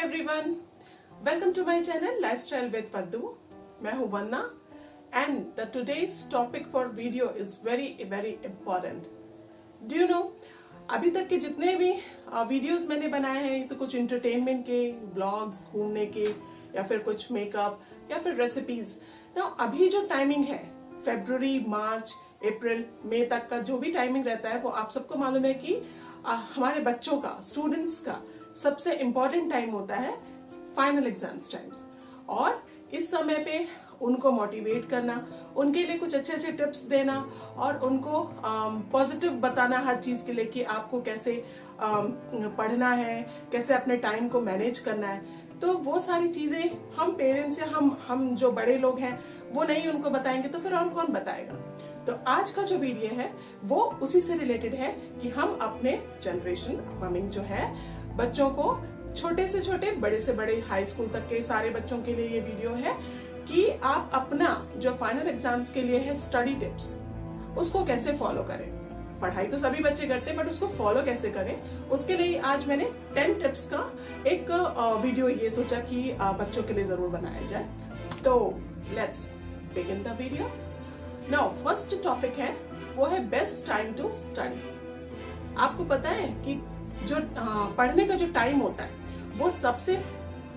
everyone, welcome to my channel Lifestyle with Paddu. मैं हूँ वन्ना and the today's topic for video is very important. Do you know, अभी तक के जितने भी वीडियोस मैंने बनाए हैं तो कुछ इंटरटेनमेंट के, ब्लॉग्स, घूमने के या फिर कुछ मेकअप या फिर रेसिपीज। ना अभी जो टाइमिंग है फरवरी, मार्च, अप्रैल, मई तक का जो भी टाइमिंग रहता है वो आप सबको मालूम है कि हमारे बच्चों का, स्टूडेंट्स का सबसे इम्पोर्टेंट टाइम होता है फाइनल एग्जाम्स टाइम्स। और इस समय पे उनको मोटिवेट करना, उनके लिए कुछ अच्छे टिप्स देना और उनको पॉजिटिव बताना हर चीज के लिए कि आपको कैसे पढ़ना है, कैसे अपने टाइम को मैनेज करना है। तो वो सारी चीजें हम पेरेंट्स या हम जो बड़े लोग हैं वो नहीं उनको बताएंगे तो फिर और कौन बताएगा। तो आज का जो वीडियो है वो उसी से रिलेटेड है कि हम अपने जनरेशन अपकमिंग जो है बच्चों को, छोटे से छोटे, बड़े से बड़े, हाई स्कूल तक के सारे बच्चों के लिए ये वीडियो है कि आप अपना जो फाइनल एग्जाम्स के लिए है स्टडी टिप्स उसको कैसे फॉलो करें। पढ़ाई तो सभी बच्चे करते हैं बट उसको फॉलो कैसे करें, उसके लिए आज मैंने 10 टिप्स का एक वीडियो ये सोचा कि बच्चों के लिए जरूर बनाया जाए। तो let's begin the video. Now first topic है वो है बेस्ट टाइम टू स्टडी। आपको पता है कि जो पढ़ने का जो टाइम होता है वो सबसे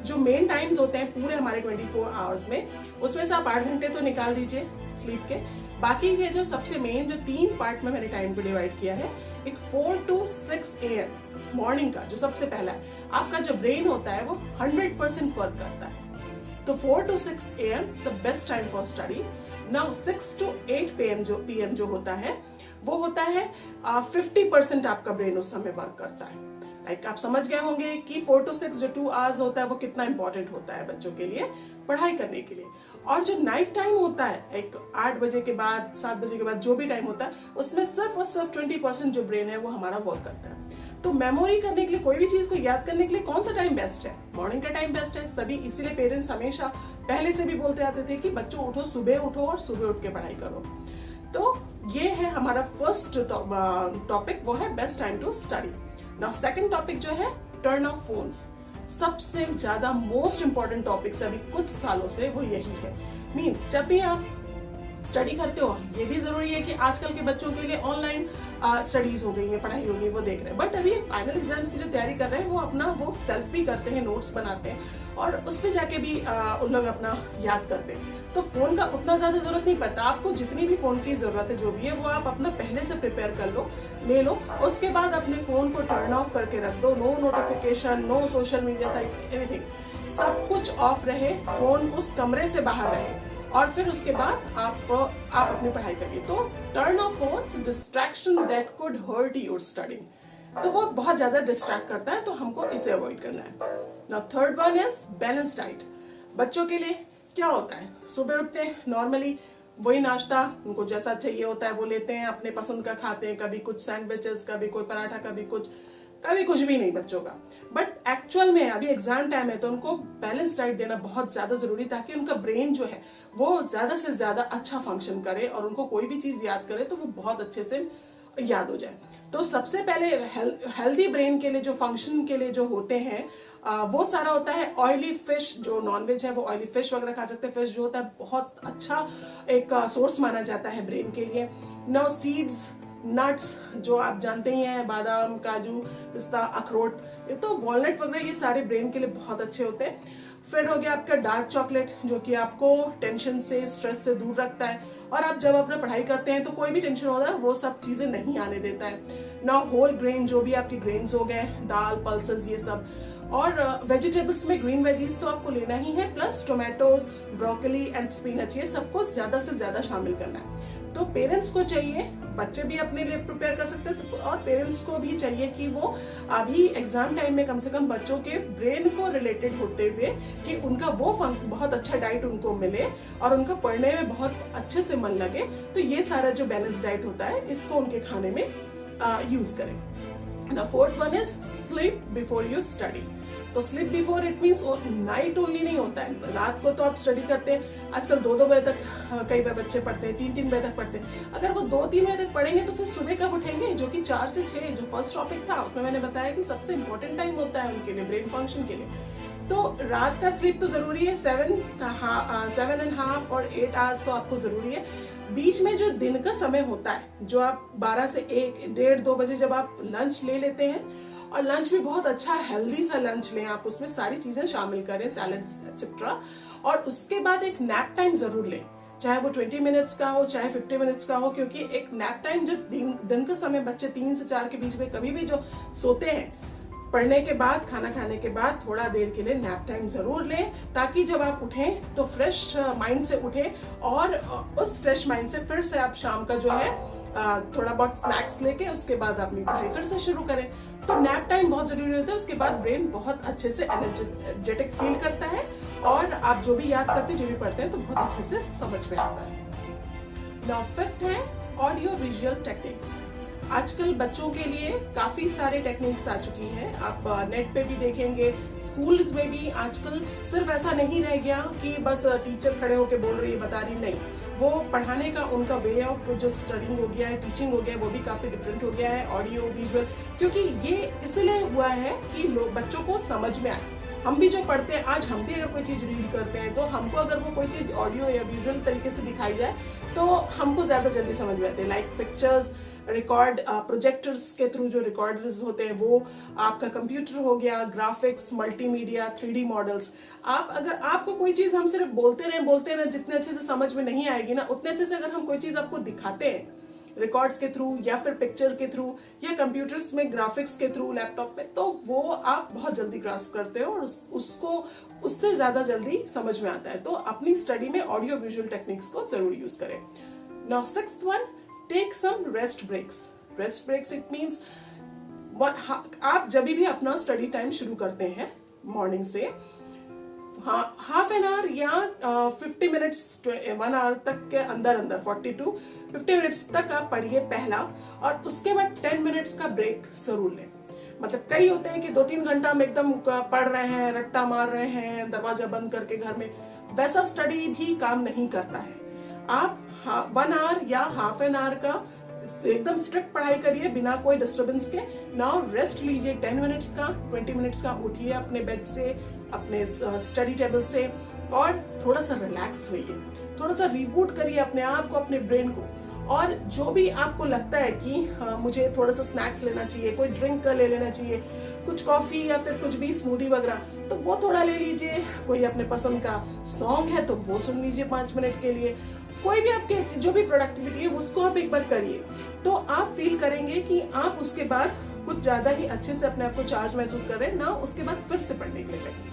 जो मेन टाइम्स होते हैं पूरे हमारे 24 आवर्स में, उसमें से आप 8 घंटे तो निकाल दीजिए स्लीप के। बाकी के जो सबसे मेन जो 3 पार्ट में मैंने टाइम को डिवाइड किया है, एक 4 to 6 AM मॉर्निंग का जो सबसे पहला है, आपका जो ब्रेन होता है वो 100% वर्क करता है। तो 4 to 6 AM the best time for study. Now 6 to 8 PM जो होता है वो होता है 50% आपका ब्रेन उस समय वर्क करता है। लाइक आप समझ गए होंगे कि 4 to 6 जो 2 आवर्स होता है वो कितना इंपॉर्टेंट होता है बच्चों के लिए पढ़ाई करने के लिए। और जो नाइट टाइम होता है, एक 8 बजे के बाद, 7 बजे के बाद जो भी टाइम होता है, उसमें सिर्फ और सिर्फ 20% जो ब्रेन है वो हमारा वर्क करता है। तो मेमोरी करने के लिए, कोई भी चीज को याद करने के लिए कौन सा टाइम बेस्ट है? मॉर्निंग का टाइम बेस्ट है। सभी इसीलिए पेरेंट्स हमेशा पहले से भी बोलते आते थे कि बच्चों उठो, सुबह उठो और सुबह उठ के पढ़ाई करो। तो ये है हमारा फर्स्ट टॉपिक, वो है best time to study. Now second topic जो है टर्न ऑफ फोन्स। सबसे ज्यादा मोस्ट इंपॉर्टेंट टॉपिक अभी कुछ सालों से वो यही है। मीन्स जब भी आप स्टडी करते हो, ये भी जरूरी है कि आजकल के बच्चों के लिए ऑनलाइन स्टडीज हो गई है, पढ़ाई हो गई, वो देख रहे हैं। बट अभी फाइनल एग्जाम्स की जो तैयारी कर रहे हैं वो अपना वो सेल्फ भी करते हैं, नोट्स बनाते हैं और उस पर जाके भी उन लोग अपना याद करते हैं। तो फोन का उतना ज्यादा जरूरत नहीं पड़ता। आपको जितनी भी फोन की जरूरत है जो भी है वो आप अपना पहले से प्रिपेयर कर लो, ले लो। उसके बाद अपने फोन को टर्न ऑफ करके रख दो। No notification, no social media site, anything, सब कुछ ऑफ रहे, फोन उस कमरे से बाहर रहे और फिर उसके बाद आप अपनी पढ़ाई करिए। तो turn off phones distraction that could hurt your studying. तो वो बहुत ज्यादा डिस्ट्रैक्ट करता है, तो हमको इसे अवॉइड करना है। Now third one is balance diet. बच्चों के लिए क्या होता है, सुबह उठते हैं, नॉर्मली वही नाश्ता उनको जैसा चाहिए होता है वो लेते हैं, अपने पसंद का खाते हैं, कभी कुछ सैंडविचेस, कभी कोई पराठा, कभी कुछ भी नहीं बच्चों का। बट एक्चुअल में अभी एग्जाम टाइम है तो उनको बैलेंस डाइट देना बहुत ज्यादा जरूरी, ताकि उनका ब्रेन जो है वो ज्यादा से ज्यादा अच्छा फंक्शन करे और उनको कोई भी चीज याद करे तो वो बहुत अच्छे से याद हो जाए। तो सबसे पहले हेल्दी ब्रेन के लिए, जो फंक्शन के लिए जो होते हैं, वो सारा होता है ऑयली फिश। जो नॉनवेज है वो ऑयली फिश वगैरह खा सकते हैं। फिश जो होता है बहुत अच्छा एक सोर्स माना जाता है ब्रेन के लिए। नाउ सीड्स, नट्स जो आप जानते ही हैं, बादाम, काजू, पिस्ता, अखरोट, ये तो वॉलनट वगैरह, ये सारे ब्रेन के लिए बहुत अच्छे होते हैं। फिर हो गया आपका डार्क चॉकलेट जो कि आपको टेंशन से, स्ट्रेस से दूर रखता है और आप जब अपना पढ़ाई करते हैं तो कोई भी टेंशन होता है वो सब चीजें नहीं आने देता है। ना होल ग्रेन, जो भी आपके ग्रेन्स हो गए, दाल, पल्सेस, ये सब। और वेजिटेबल्स में ग्रीन वेजीज तो आपको लेना ही है, plus tomatoes, broccoli and spinach, ये सबको ज्यादा से ज्यादा शामिल करना है। तो पेरेंट्स को चाहिए, बच्चे भी अपने लिए प्रिपेयर कर सकते हैं और पेरेंट्स को भी चाहिए कि वो अभी एग्जाम टाइम में कम से कम बच्चों के ब्रेन को रिलेटेड होते हुए कि उनका वो बहुत अच्छा डाइट उनको मिले और उनका पढ़ने में बहुत अच्छे से मन लगे। तो ये सारा जो बैलेंस डाइट होता है इसको उनके खाने में यूज करें। Now fourth one is sleep before you study. तो sleep before it means night only नहीं होता है, रात को तो आप स्टडी करते हैं। आजकल 2-2 बजे तक कई बार बच्चे पढ़ते हैं, 3-3 बजे तक पढ़ते हैं। अगर वो 2-3 बजे तक पढ़ेंगे तो फिर सुबह कब उठेंगे? जो कि 4 से 6 जो फर्स्ट टॉपिक था उसमें मैंने बताया कि सबसे इंपॉर्टेंट टाइम होता है उनके लिए, ब्रेन फंक्शन के लिए। तो रात का स्लीप तो जरूरी है, 7.5 और 8 आवर्स तो आपको जरूरी है। बीच में जो दिन का समय होता है, जो आप 12 से 1, 1:30, 2 बजे जब आप लंच ले लेते हैं, और लंच भी बहुत अच्छा हेल्दी सा लंच लें, आप उसमें सारी चीजें शामिल करें, सैलड्स एक्सेट्रा, और उसके बाद एक नैप टाइम जरूर लें, चाहे वो 20 मिनट्स का हो, चाहे 50 मिनट्स का हो, क्योंकि एक नैप टाइम जो दिन का समय बच्चे 3 से 4 के बीच में कभी भी जो सोते हैं, पढ़ने के बाद, खाना खाने के बाद थोड़ा देर के लिए नैप टाइम जरूर लें, ताकि जब आप उठें तो फ्रेश माइंड से उठें, और उस फ्रेश माइंड से फिर से आप शाम का जो है थोड़ा बहुत स्नैक्स लेके उसके बाद अपनी पढ़ाई फिर से शुरू करें। तो नैप टाइम बहुत जरूरी होता है। उसके बाद ब्रेन बहुत अच्छे से एनर्जेटिक फील करता है, और आप जो भी याद करते हैं, जो भी पढ़ते हैं, तो बहुत अच्छे से समझ में आता है। नाउ 5th है ऑडियो विजुअल टेक्निक्स। आजकल बच्चों के लिए काफी सारे टेक्निक्स आ चुकी हैं, आप नेट पे भी देखेंगे, स्कूल्स में भी आजकल सिर्फ ऐसा नहीं रह गया कि बस टीचर खड़े होके बोल रही है, बता रही, नहीं, वो पढ़ाने का उनका वे ऑफ जो स्टडिंग हो गया है, टीचिंग हो गया है, वो भी काफी डिफरेंट हो गया है, ऑडियो विजुअल, क्योंकि ये इसलिए हुआ है कि लोग बच्चों को समझ में आए। हम भी जो पढ़ते हैं, आज हम भी अगर कोई चीज रीड करते हैं, तो हमको अगर वो कोई चीज ऑडियो या विजुअल तरीके से दिखाई जाए तो हमको ज्यादा जल्दी समझ में आते हैं। लाइक पिक्चर्स, रिकॉर्ड, प्रोजेक्टर्स के थ्रू जो रिकॉर्डर्स होते हैं, वो आपका कंप्यूटर हो गया, ग्राफिक्स, मल्टीमीडिया, 3D मॉडल्स। अगर आपको कोई चीज हम सिर्फ बोलते रहे, जितने अच्छे से समझ में नहीं आएगी ना, उतने अच्छे से अगर हम कोई चीज आपको दिखाते हैं रिकॉर्ड्स के थ्रू, या फिर पिक्चर के थ्रू, या कंप्यूटर्स में ग्राफिक्स के थ्रू, लैपटॉप में, तो वो आप बहुत जल्दी ग्रास्प करते हो, और उसको उससे ज्यादा जल्दी समझ में आता है। तो अपनी स्टडी में ऑडियो विजुअल टेक्निक्स को जरूर यूज करें। Now 6th one, take some rest breaks. Rest breaks it means, आप जब भी अपना स्टडी टाइम शुरू करते हैं मॉर्निंग से, हाफ एन आवर या 50 मिनट्स 1 आवर तक के अंदर 40 to 50 मिनट्स तक आप पढ़िए पहला, और उसके बाद 10 मिनट्स का ब्रेक जरूर लें। मतलब कई होते हैं कि 2-3 घंटा हम एकदम पढ़ रहे हैं, रट्टा मार रहे हैं, दरवाजा बंद करके घर में, वैसा स्टडी भी काम नहीं करता है। आप 1 आवर या हाफ एन आवर का एकदम स्ट्रिक्ट पढ़ाई करिए बिना कोई डिस्टर्बेंस के। नाउ रेस्ट लीजिए 10 मिनट्स का, 20 मिनट्स का, उठिए अपने बेड से, अपने स्टडी टेबल से, और थोड़ा सा रिलैक्स होइए, थोड़ा सा रिबूट करिए अपने आप को, अपने ब्रेन को। और जो भी आपको लगता है कि मुझे थोड़ा सा स्नैक्स लेना चाहिए, कोई ड्रिंक ले लेना चाहिए, कुछ कॉफी या फिर कुछ भी स्मूदी वगैरह, तो वो थोड़ा ले लीजिए। कोई अपने पसंद का सॉन्ग है तो वो सुन लीजिए 5 मिनट के लिए। कोई भी आपके जो भी प्रोडक्टिविटी है उसको आप एक बार करिए, तो आप फील करेंगे कि आप उसके बाद कुछ ज्यादा ही अच्छे से अपने आप को चार्ज महसूस कर रहे हैं ना, उसके बाद फिर से पढ़ने के लिए बैठिए।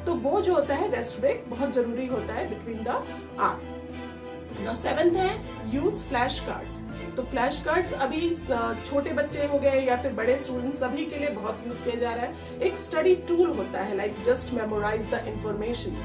तो वो जो होता है रेस्ट ब्रेक बहुत जरूरी होता है between the our. Now 7th है यूज फ्लैश कार्ड्स। तो फ्लैश कार्ड्स अभी छोटे बच्चे हो गए या फिर बड़े स्टूडेंट सभी के लिए बहुत यूज किया जा रहा है। एक स्टडी टूल होता है, like just memorize the information.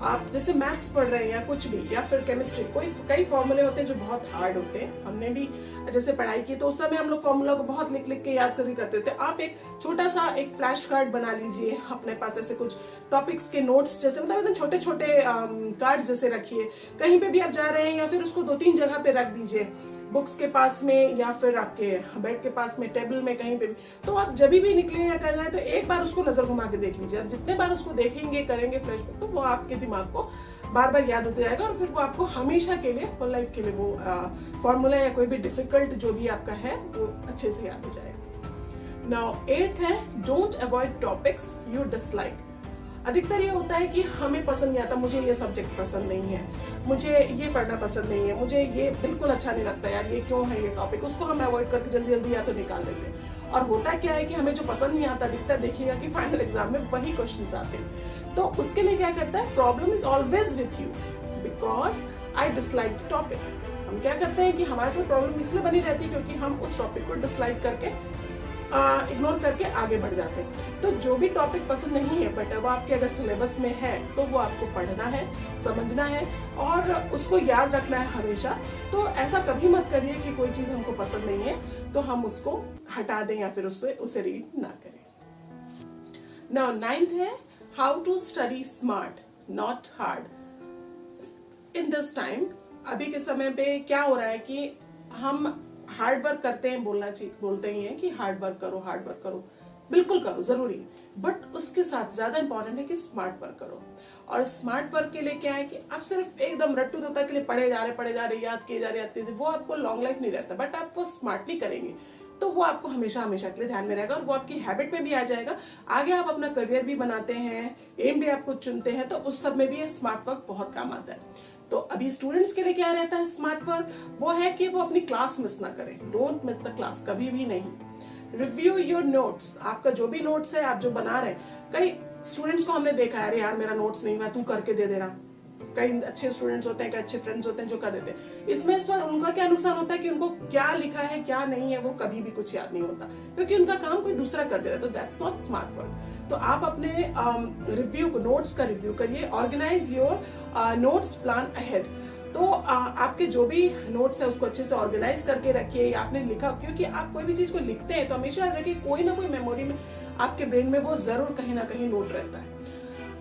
आप जैसे मैथ्स पढ़ रहे हैं या कुछ भी, या फिर केमिस्ट्री, कई फॉर्मूले होते हैं जो बहुत हार्ड होते हैं। हमने भी जैसे पढ़ाई की तो उस समय हम लोग फॉर्मूला को बहुत लिख लिख के याद करते थे। आप एक छोटा सा एक फ्लैश कार्ड बना लीजिए अपने पास, ऐसे कुछ टॉपिक्स के नोट्स जैसे, मतलब छोटे छोटे कार्ड जैसे रखिए, कहीं पे भी आप जा रहे हैं, या फिर उसको 2-3 जगह पे रख दीजिए, बुक्स के पास में या फिर आपके बेड के पास में, टेबल में, कहीं पे भी। तो आप जब भी निकले या कर जाए तो एक बार उसको नजर घुमा के देख लीजिए। आप जितने बार उसको देखेंगे, करेंगे फ्लैशबैक, तो वो आपके दिमाग को बार बार याद होता जाएगा, और फिर वो आपको हमेशा के लिए, फुल लाइफ के लिए, वो फॉर्मूला या कोई भी डिफिकल्ट जो भी आपका है वो अच्छे से याद हो जाएगा। नाउ 8th है don't avoid topics you dislike. अधिकतर ये होता है कि हमें पसंद नहीं आता, मुझे ये सब्जेक्ट पसंद नहीं है, मुझे ये पढ़ना पसंद नहीं है, मुझे ये बिल्कुल अच्छा नहीं लगता, यार ये क्यों है ये टॉपिक, उसको हम अवॉइड करके जल्दी जल्दी या तो निकाल देते हैं। और होता क्या है कि हमें जो पसंद नहीं आता, अधिकतर देखिएगा कि फाइनल एग्जाम में वही क्वेश्चंस आते हैं। तो उसके लिए क्या करता है, problem is always with you because I dislike the topic. हम क्या करते हैं कि हमारे साथ प्रॉब्लम इसलिए बनी रहती है क्योंकि हम उस टॉपिक को डिसलाइक करके, इग्नोर करके आगे बढ़ जाते हैं। तो जो भी टॉपिक पसंद नहीं है बट वो आपके अगर सिलेबस में है तो वो आपको पढ़ना है, समझना है और उसको याद रखना है हमेशा। तो ऐसा कभी मत करिए कि कोई चीज हमको पसंद नहीं है तो हम उसको हटा दें या फिर उसे रीड ना करें। नाउ 9th है how to study smart not hard. In this time, अभी के समय पे क्या हो रहा है कि हम हार्ड वर्क करते हैं, बोलते ही हैं कि हार्ड वर्क करो हार्ड वर्क करो, बिल्कुल करो, जरूरी है, बट उसके साथ ज्यादा इंपॉर्टेंट है कि स्मार्ट वर्क करो। और स्मार्ट वर्क के लिए क्या है कि आप सिर्फ एकदम रट्टू तोता के लिए पढ़े जा रहे, याद किए जा रहे, वो आपको लॉन्ग लाइफ नहीं रहता। बट आप वो स्मार्टली करेंगे तो वो आपको हमेशा हमेशा के लिए ध्यान में रहेगा और वो आपकी हैबिट में भी आ जाएगा। आगे आप अपना करियर भी बनाते हैं, एम भी आप कुछ चुनते हैं, तो उस सब में भी ये स्मार्ट वर्क बहुत काम आता है। तो अभी स्टूडेंट्स के लिए क्या रहता है स्मार्ट वर्क, वो है कि वो अपनी क्लास मिस ना करें। डोंट मिस द क्लास, कभी भी नहीं। रिव्यू योर नोट्स, आपका जो भी नोट्स है आप जो बना रहे हैं, कई स्टूडेंट्स को हमने देखा है, अरे यार मेरा नोट्स नहीं हुआ, तू करके दे देना। कई अच्छे स्टूडेंट्स होते हैं, कई अच्छे फ्रेंड्स होते हैं जो कर देते हैं। इसमें इस बार उनका क्या नुकसान होता है कि उनको क्या लिखा है क्या नहीं है वो कभी भी कुछ याद नहीं होता, क्योंकि उनका काम कोई दूसरा कर दे रहा है। तो दैट्स नॉट स्मार्ट वर्क। तो आप अपने रिव्यू को, नोट्स का रिव्यू करिए, organize your notes plan ahead. तो आपके जो भी नोट्स है उसको अच्छे से ऑर्गेनाइज करके रखिए। आपने लिखा, क्योंकि आप कोई भी चीज को लिखते हैं तो हमेशा याद रखिए कोई ना कोई मेमोरी में आपके ब्रेन में वो जरूर कहीं ना कहीं नोट रहता है।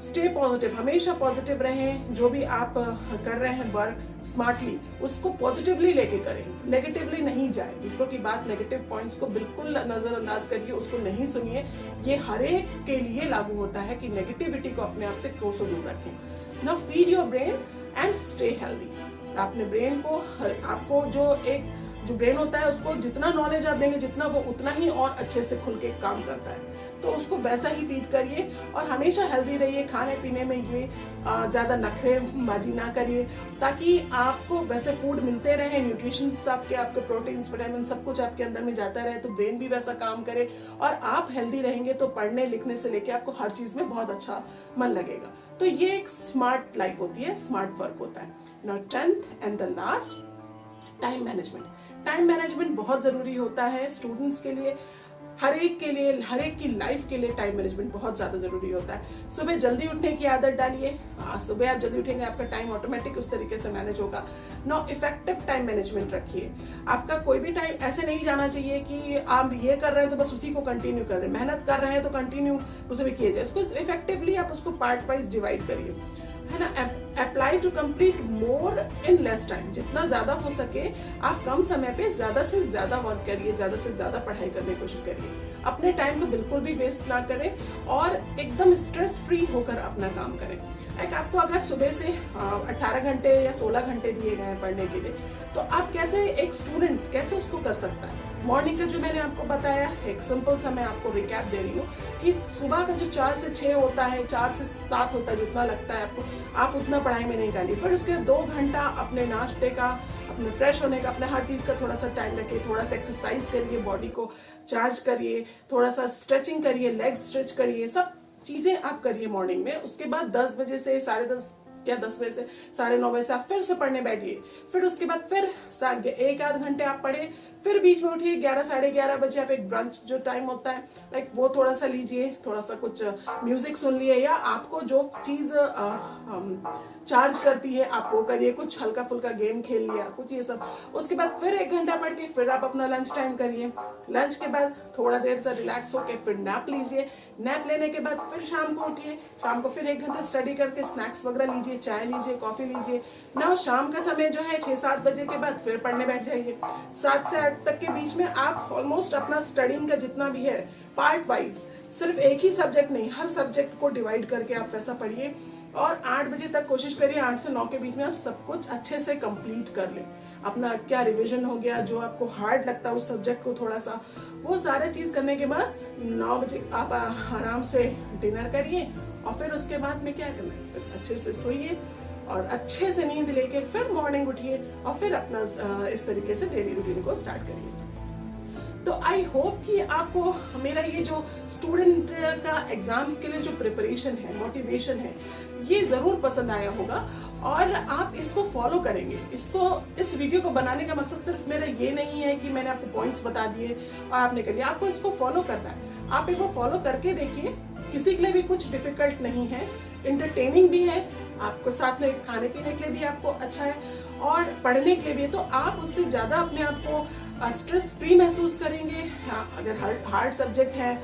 स्टे पॉजिटिव, हमेशा पॉजिटिव रहें। जो भी आप कर रहे हैं वर्क स्मार्टली, उसको पॉजिटिवली लेके करें, नेगेटिवली नहीं जाए। दूसरों की बात, नेगेटिव पॉइंट्स को बिल्कुल नजरअंदाज करिए, उसको नहीं सुनिए। ये हर एक के लिए लागू होता है कि नेगेटिविटी को अपने आप से कोसों दूर रखें। Now feed your brain and stay healthy. अपने ब्रेन को, आपको जो ब्रेन होता है उसको जितना नॉलेज आप देंगे, जितना वो उतना ही और अच्छे से खुल के काम करता है। तो उसको वैसा ही फीड करिए और हमेशा हेल्दी रहिए। खाने पीने में ये ज्यादा नखरेबाजी ना करिए, ताकि आपको वैसे फूड मिलते रहे, न्यूट्रिशन आपके प्रोटीन्स, विटामिन सब कुछ आपके अंदर में जाता रहे, तो ब्रेन भी वैसा काम करे। और आप हेल्दी रहेंगे तो पढ़ने लिखने से लेके आपको हर चीज में बहुत अच्छा मन लगेगा। तो ये एक स्मार्ट लाइफ होती है, स्मार्ट वर्क होता है। Now 10th and the last, time management. Time management बहुत जरूरी होता है स्टूडेंट्स के लिए, हर एक के लिए, हर एक की लाइफ के लिए टाइम मैनेजमेंट बहुत ज्यादा जरूरी होता है। सुबह जल्दी उठने की आदत डालिए। सुबह आप जल्दी उठेंगे, आपका टाइम ऑटोमेटिक उस तरीके से मैनेज होगा। नो इफेक्टिव टाइम मैनेजमेंट रखिए। आपका कोई भी टाइम ऐसे नहीं जाना चाहिए कि आप ये कर रहे हैं तो बस उसी को कंटिन्यू कर रहे हैं, मेहनत कर रहे हैं तो कंटिन्यू उसे भी किया जाए। उसको इफेक्टिवली आप उसको पार्ट वाइज डिवाइड करिए, है ना। Apply to complete more in less time. जितना ज्यादा हो सके आप कम समय पे ज्यादा से ज्यादा वर्क करिए, ज्यादा से ज्यादा पढ़ाई करने की कोशिश करिए। अपने टाइम को बिल्कुल भी वेस्ट ना करें और एकदम स्ट्रेस फ्री होकर अपना काम करें। आपको अगर सुबह से 18 घंटे या 16 घंटे दिए गए हैं पढ़ने के लिए, तो आप कैसे, एक स्टूडेंट कैसे उसको कर सकता है। मॉर्निंग का जो मैंने आपको बताया, एक सिंपल सा मैं आपको रिकैप दे रही हूँ कि सुबह का जो 4 से 6 होता है, 4 से 7 होता है, जितना लगता है आपको, आप उतना पढ़ाई में नहीं डालिए। फिर उसके 2 घंटा अपने नाश्ते का, अपने फ्रेश होने का, अपने हर चीज का थोड़ा सा टाइम रखिए। थोड़ा सा एक्सरसाइज करिए, बॉडी को चार्ज करिए, थोड़ा सा स्ट्रेचिंग करिए, लेग स्ट्रेच करिए, सब चीजें आप करिए मॉर्निंग में। उसके बाद 10 बजे से 10:30 या 10 बजे से 9:30 बजे से आप फिर से पढ़ने बैठिए। फिर उसके बाद फिर 1-आध घंटे आप पढ़े, फिर बीच में उठिए 11-11:30 बजे आप एक ब्रंच जो टाइम होता है लाइक वो थोड़ा सा लीजिए, थोड़ा सा कुछ म्यूजिक सुन लिए, या आपको जो चीज चार्ज करती है आप वो करिए, कुछ हल्का फुल्का गेम खेल लिया, कुछ ये सब। उसके बाद फिर 1 घंटा पढ़ के फिर आप अपना लंच टाइम करिए। लंच के बाद थोड़ा देर से रिलैक्स होके फिर नैप लीजिए। नैप लेने के बाद फिर शाम को उठिए, शाम को फिर 1 घंटा स्टडी करके स्नैक्स वगैरह लीजिए, चाय लीजिए, कॉफी लीजिए ना। शाम का समय जो है 6-7 बजे के बाद फिर पढ़ने बैठ जाइए। 7 से 8 तक के बीच में आप ऑलमोस्ट अपना स्टडिंग का जितना भी है पार्ट वाइज, सिर्फ एक ही सब्जेक्ट नहीं, हर सब्जेक्ट को डिवाइड करके आप वैसा पढ़िए। और 8 बजे तक कोशिश करिए 8 से 9 के बीच में आप सब कुछ अच्छे से कंप्लीट कर लें। अपना क्या रिवीजन हो गया, जो आपको हार्ड लगता है उस सब्जेक्ट को थोड़ा सा, वो सारे चीज करने के बाद 9 बजे आप आराम से डिनर करिए। और फिर उसके बाद में क्या करना है, फिर अच्छे से सोइए और अच्छे से नींद लेके फिर मॉर्निंग उठिए और फिर अपना इस तरीके से डेली रूटीन को स्टार्ट करिए। तो आई होप कि आपको मेरा ये जो स्टूडेंट का एग्जाम्स के लिए जो प्रिपरेशन है, मोटिवेशन है, ये जरूर पसंद आया होगा और आप इसको फॉलो करेंगे। इस वीडियो को बनाने का मकसद सिर्फ मेरा ये नहीं है कि मैंने आपको पॉइंट्स बता दिए और आपने कर लिया। आपको इसको फॉलो करना है। आप इसको फॉलो करके देखिए, किसी के लिए भी कुछ डिफिकल्ट नहीं है, इंटरटेनिंग भी है, आपको साथ में खाने पीने के लिए भी आपको अच्छा है और पढ़ने के लिए भी। तो आप उससे ज्यादा अपने आप को स्ट्रेस फ्री महसूस करेंगे। अगर हार्ड सब्जेक्ट है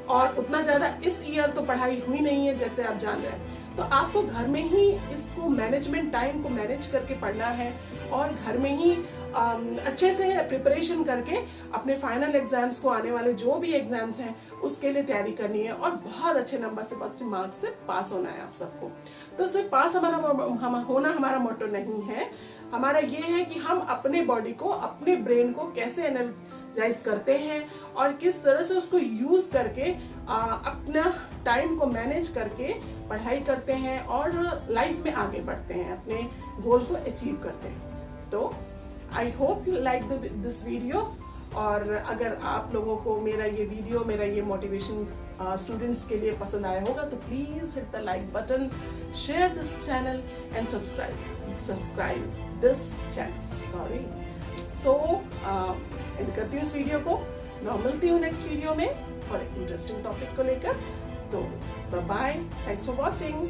और उतना ज्यादा इस ईयर तो पढ़ाई हुई नहीं है जैसे आप जान रहे हैं, तो आपको घर में ही इसको मैनेजमेंट टाइम को मैनेज करके पढ़ना है और घर में ही अच्छे से प्रिपरेशन करके अपने फाइनल एग्जाम्स को, आने वाले जो भी एग्जाम्स हैं उसके लिए तैयारी करनी है और बहुत अच्छे नंबर से, बहुत अच्छे मार्क्स से पास होना है आप सबको। तो सिर्फ पास होना हमारा मोटो नहीं है, हमारा ये है कि हम अपने बॉडी को, अपने ब्रेन को कैसे एनर्जाइज करते हैं और किस तरह से उसको यूज करके अपना टाइम को मैनेज करके पढ़ाई करते हैं और लाइफ में आगे बढ़ते हैं, अपने गोल को अचीव करते हैं। तो I hope you like this video, और अगर आप लोगों को मेरा ये वीडियो, मेरा ये मोटिवेशन स्टूडेंट्स के लिए पसंद आया होगा तो please hit the like button, share this channel and subscribe this channel. Sorry. So and करती हूँ इस वीडियो को, मैं मिलती हूँ नेक्स्ट वीडियो में और एक इंटरेस्टिंग टॉपिक को लेकर। तो बाय, थैंक्स फॉर वॉचिंग।